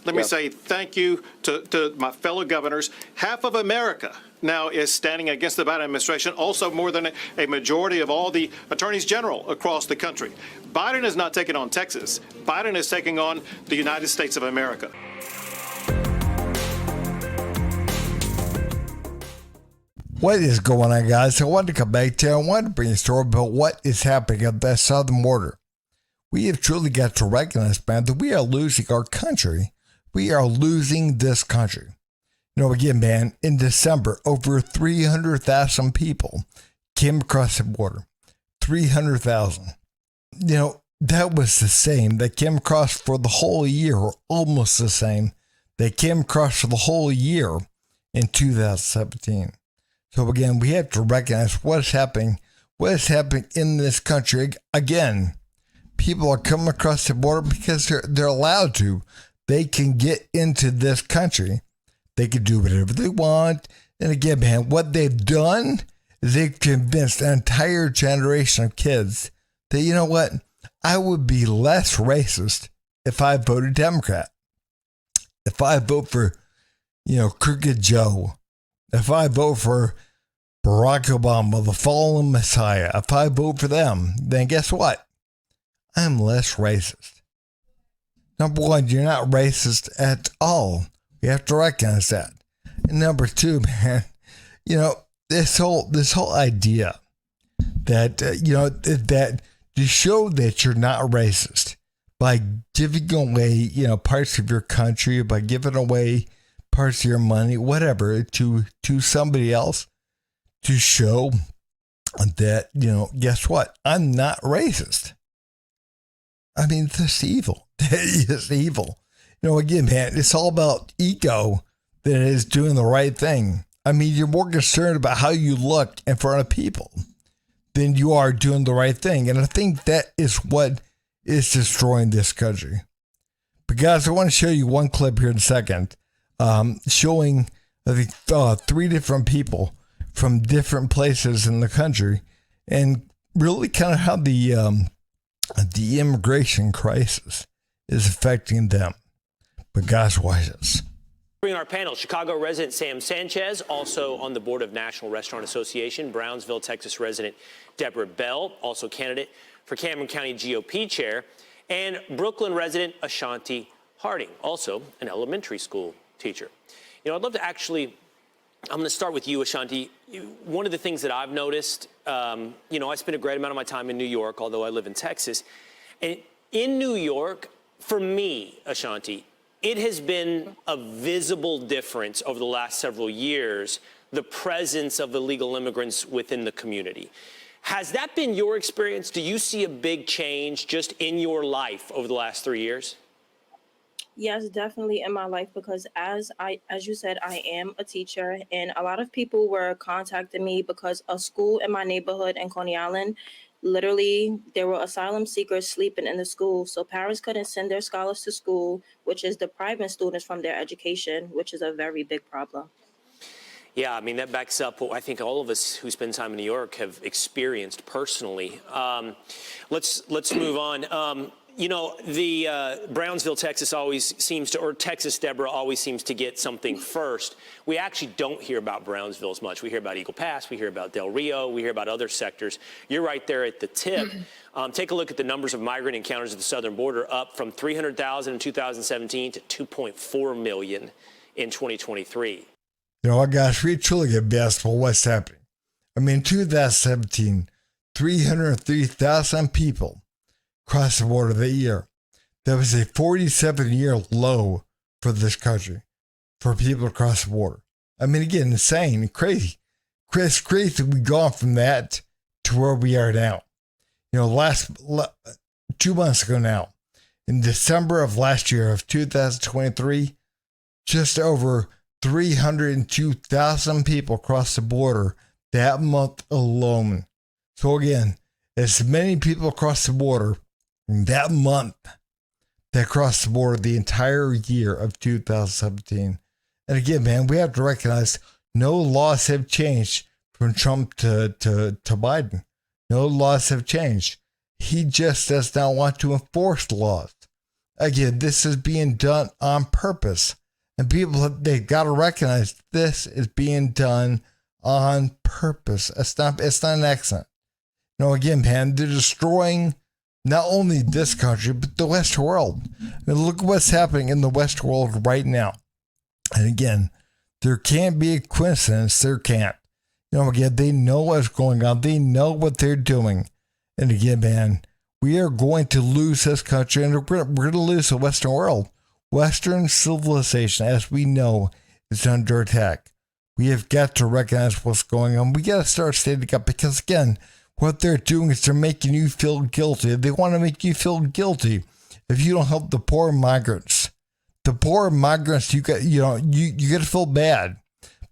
let me say thank you to my fellow governors. Half of America now is standing against the Biden administration, also more than a majority of all the attorneys general across the country. Biden is not taking on Texas. Biden is taking on the United States of America. What is going on, guys? I wanted to come back to you. I wanted to bring a story about what is happening at the southern border. We have truly got to recognize, man, that we are losing our country. We are losing this country. You know, again, man, in December, over 300,000 people came across the border. 300,000. You know, that was the same. They came across for the whole year, or almost the same. They came across for the whole year in 2017. So again, we have to recognize what is happening in this country. Again, people are coming across the border because they're allowed to. They can get into this country. They can do whatever they want. And again, man, what they've done is they've convinced an entire generation of kids that, you know what, I would be less racist if I voted Democrat. If I vote for, Crooked Joe. If I vote for Barack Obama, the fallen messiah, if I vote for them, then guess what? I'm less racist. Number one, you're not racist at all. You have to recognize that. And number two, man, this whole idea that, that to show that you're not racist by giving away, parts of your country, by giving away parts of your money, whatever, to somebody else, to show that, guess what? I'm not racist. I mean, that's evil. It's evil. Again, man, it's all about ego that is doing the right thing. I mean, you're more concerned about how you look in front of people than you are doing the right thing. And I think that is what is destroying this country. But guys, I want to show you one clip here in a second, showing, I think, 3 different people from different places in the country, and really kind of how the immigration crisis is affecting them. But guys, watch this. Bringing our panel, Chicago resident Sam Sanchez, also on the board of National Restaurant Association, Brownsville, Texas resident Deborah Bell, also candidate for Cameron County GOP chair, and Brooklyn resident Ashanti Harding, also an elementary school teacher. I'd love to I'm going to start with you, Ashanti. One of the things that I've noticed, I spent a great amount of my time in New York, although I live in Texas. And in New York, for me, Ashanti, it has been a visible difference over the last several years, the presence of illegal immigrants within the community. Has that been your experience? Do you see a big change just in your life over the last 3 years? Yes, definitely in my life, because as you said, I am a teacher, and a lot of people were contacting me because a school in my neighborhood in Coney Island, literally there were asylum seekers sleeping in the school. So parents couldn't send their scholars to school, which is depriving students from their education, which is a very big problem. Yeah, I mean, that backs up what I think all of us who spend time in New York have experienced personally. Let's move on. The Brownsville, Texas always seems to, or Texas, Deborah, always seems to get something first. We actually don't hear about Brownsville as much. We hear about Eagle Pass, we hear about Del Rio, we hear about other sectors. You're right there at the tip. Take a look at the numbers of migrant encounters at the southern border, up from 300,000 in 2017 to 2.4 million in 2023. You know what, guys, we truly get best for what's happening. I mean, in 2017, 303,000 people crossed the border that year. That was a 47-year low for this country, for people across the border. I mean, again, insane, crazy. It's crazy we've gone from that to where we are now. 2 months ago now, in December of last year of 2023, just over 302,000 people crossed the border that month alone. So again, as many people across the border that month that crossed the border the entire year of 2017. And again, man, we have to recognize no laws have changed from Trump to Biden. No laws have changed. He just does not want to enforce laws. Again, this is being done on purpose. And people, they got to recognize this is being done on purpose. It's not an accident. Again, man, they're destroying not only this country, but the Western world. And look at what's happening in the Western world right now. And again, there can't be a coincidence. There can't. Again, they know what's going on. They know what they're doing. And again, man, we are going to lose this country, and we're going to lose the Western world. Western civilization, as we know, is under attack. We have got to recognize what's going on. We got to start standing up because, again, what they're doing is they're making you feel guilty. They want to make you feel guilty if you don't help the poor migrants. The poor migrants, you got to feel bad.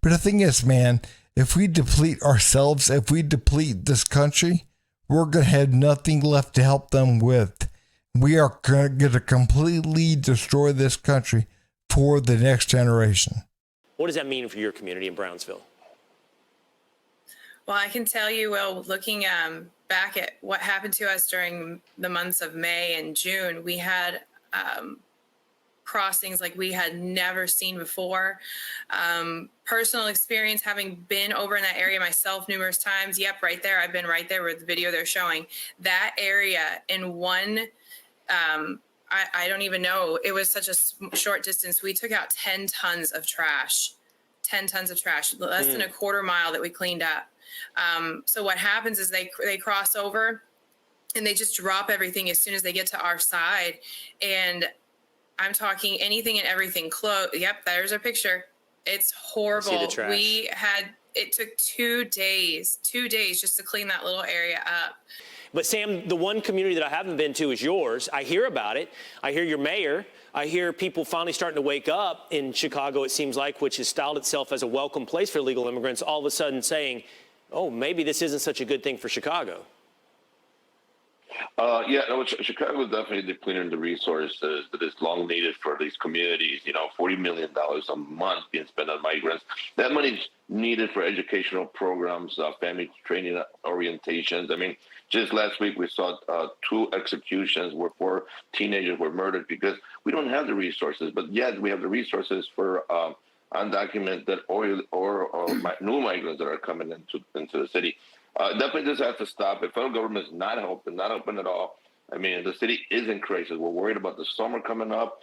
But the thing is, man, if we deplete ourselves, if we deplete this country, we're going to have nothing left to help them with. We are going to completely destroy this country for the next generation. What does that mean for your community in Brownsville? Well, I can tell you, Will, looking back at what happened to us during the months of May and June, we had crossings like we had never seen before. Personal experience, having been over in that area myself numerous times. Yep, right there. I've been right there with the video they're showing. That area in one, I don't even know. It was such a short distance. We took out 10 tons of trash. 10 tons of trash, less than a quarter mile that we cleaned up. So what happens is they cross over and they just drop everything as soon as they get to our side. And I'm talking anything and everything close. Yep, there's our picture. It's horrible. See the trash. It took 2 days just to clean that little area up. But Sam, the one community that I haven't been to is yours. I hear about it. I hear your mayor. I hear people finally starting to wake up in Chicago, it seems like, which has styled itself as a welcome place for illegal immigrants, all of a sudden saying, oh, maybe this isn't such a good thing for Chicago. Chicago is definitely depleting the resources that is long needed for these communities. $40 million a month being spent on migrants. That money is needed for educational programs, family training orientations. I mean, just last week we saw 2 executions where 4 teenagers were murdered because we don't have the resources, but yet we have the resources for undocumented or new migrants that are coming into the city. Definitely this has to stop. The federal government is not helping at all. I mean, the city is in crisis. We're worried about the summer coming up.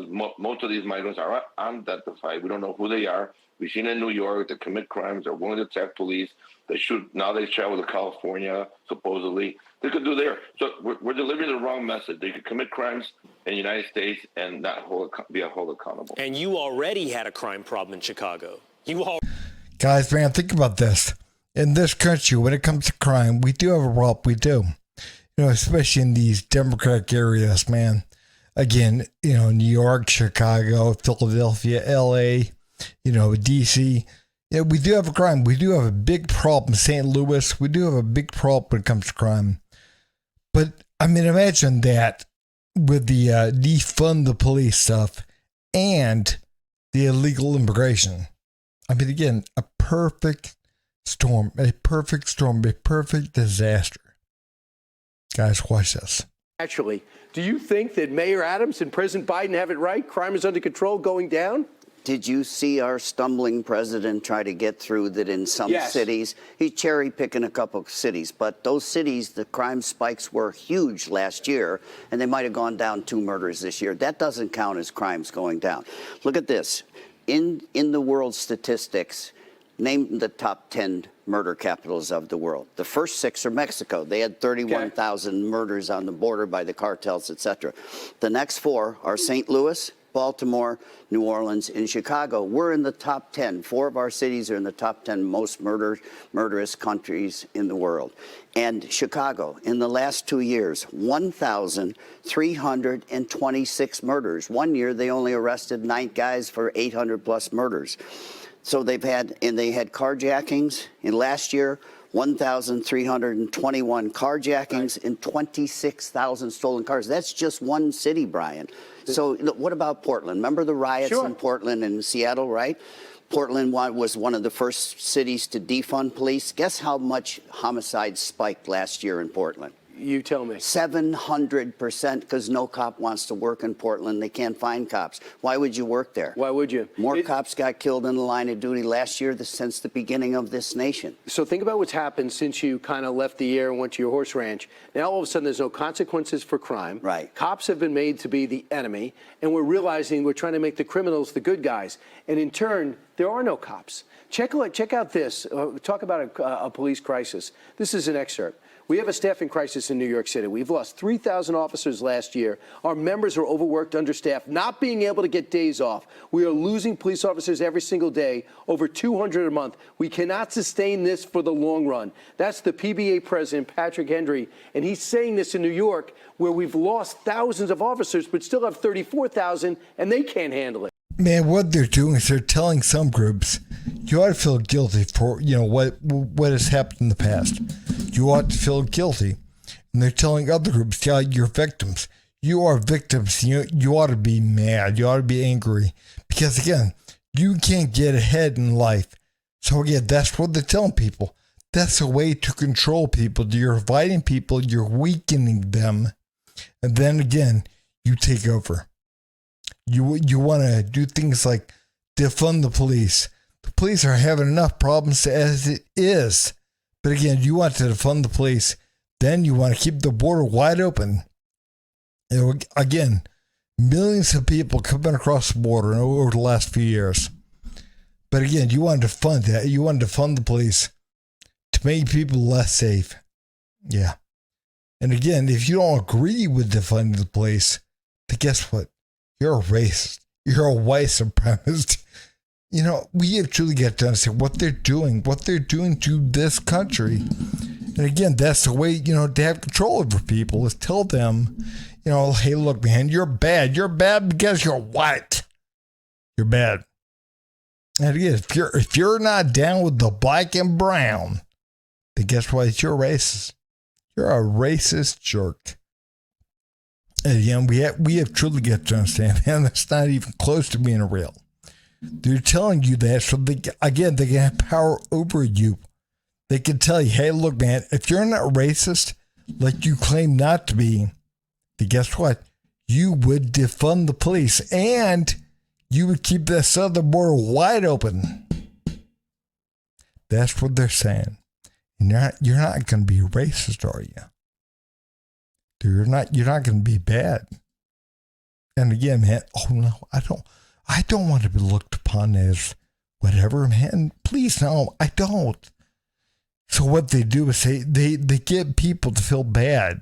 Most of these migrants are unidentified. We don't know who they are. We've seen in New York, they commit crimes. They're willing to attack police. They shoot. Now they travel to California, supposedly. They could do there. So we're delivering the wrong message. They could commit crimes in the United States and not be held accountable. And you already had a crime problem in Chicago. Guys, man, think about this. In this country, when it comes to crime, we do have a problem. We do. Especially in these Democratic areas, man. Again, New York, Chicago, Philadelphia, LA, DC. We do have a crime. We do have a big problem. St. Louis, we do have a big problem when it comes to crime. But, I mean, imagine that with the defund the police stuff and the illegal immigration. I mean, again, a perfect storm, a perfect disaster. Guys, watch this. Actually, do you think that Mayor Adams and President Biden have it right? Crime is under control, going down? Did you see our stumbling president try to get through that in some cities? He's cherry picking a couple of cities, but those cities, the crime spikes were huge last year, and they might have gone down 2 murders this year. That doesn't count as crimes going down. Look at this. In the world statistics, name the top 10 murder capitals of the world. The first 6 are Mexico. They had 31,000 murders on the border by the cartels, etc. The next 4 are St. Louis, Baltimore, New Orleans, and Chicago. We're in the top 10. 4 of our cities are in the top 10 most murderous countries in the world. And Chicago, in the last 2 years, 1,326 murders. 1 year, they only arrested 9 guys for 800 plus murders. So they had carjackings in last year, 1,321 carjackings and 26,000 stolen cars. That's just one city, Brian. So what about Portland? Remember the riots in Portland and Seattle, right? Portland was one of the first cities to defund police. Guess how much homicide spiked last year in Portland? You tell me. 700%, because no cop wants to work in Portland. They can't find cops. Why would you work there? Why would you? More cops got killed in the line of duty last year since the beginning of this nation. So think about what's happened since you kind of left the air and went to your horse ranch. Now all of a sudden there's no consequences for crime. Right. Cops have been made to be the enemy, and we're realizing we're trying to make the criminals the good guys. And in turn, there are no cops. Check out this. Talk about a police crisis. This is an excerpt. We have a staffing crisis in New York City. We've lost 3,000 officers last year. Our members are overworked, understaffed, not being able to get days off. We are losing police officers every single day, over 200 a month. We cannot sustain this for the long run. That's the PBA president, Patrick Hendry, and he's saying this in New York, where we've lost thousands of officers, but still have 34,000, and they can't handle it. Man, what they're doing is they're telling some groups, you ought to feel guilty for, what has happened in the past. You ought to feel guilty. And they're telling other groups, yeah, you're victims. You are victims. You ought to be mad. You ought to be angry. Because, again, you can't get ahead in life. So, again, that's what they're telling people. That's a way to control people. You're dividing people. You're weakening them. And then, again, you take over. You want to do things like defund the police. The police are having enough problems as it is. But again, you want to defund the police. Then you want to keep the border wide open. Again, millions of people coming across the border over the last few years. But again, you want to defund that. You want to defund the police to make people less safe. Yeah. And again, if you don't agree with defunding the police, then guess what? You're a racist. You're a white supremacist. We have truly got to understand what they're doing to this country. And again, that's the way, to have control over people is tell them, hey, look, man, you're bad. You're bad because you're white. You're bad. And again, if you're not down with the black and brown, then guess what? You're racist. You're a racist jerk. And again, we have truly got to understand, man, that's not even close to being real. They're telling you that so they can have power over you. They can tell you, hey, look, man, if you're not racist, like you claim not to be, then guess what? You would defund the police and you would keep the southern border wide open. That's what they're saying. And you're not going to be racist, are you? You're not going to be bad. And again, man, oh no, I don't want to be looked upon as whatever, man. Please, no, I don't. So what they do is they get people to feel bad.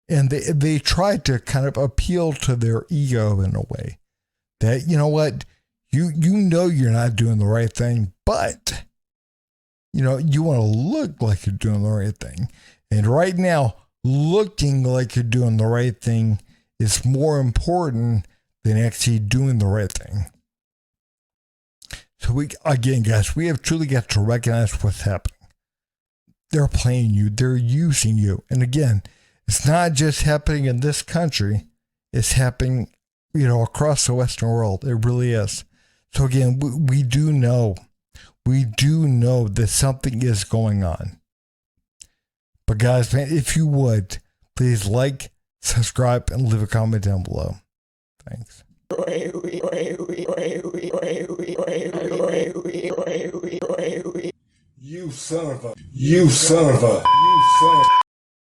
And they try to kind of appeal to their ego in a way. That, you know what, you know you're not doing the right thing, but, you want to look like you're doing the right thing. And right now, looking like you're doing the right thing is more important than actually doing the right thing. So guys, we have truly got to recognize what's happening. They're playing you. They're using you. And again, it's not just happening in this country. It's happening, across the Western world. It really is. So again, we do know that something is going on. But guys, man, if you would, please like, subscribe, and leave a comment down below. Thanks. You son of a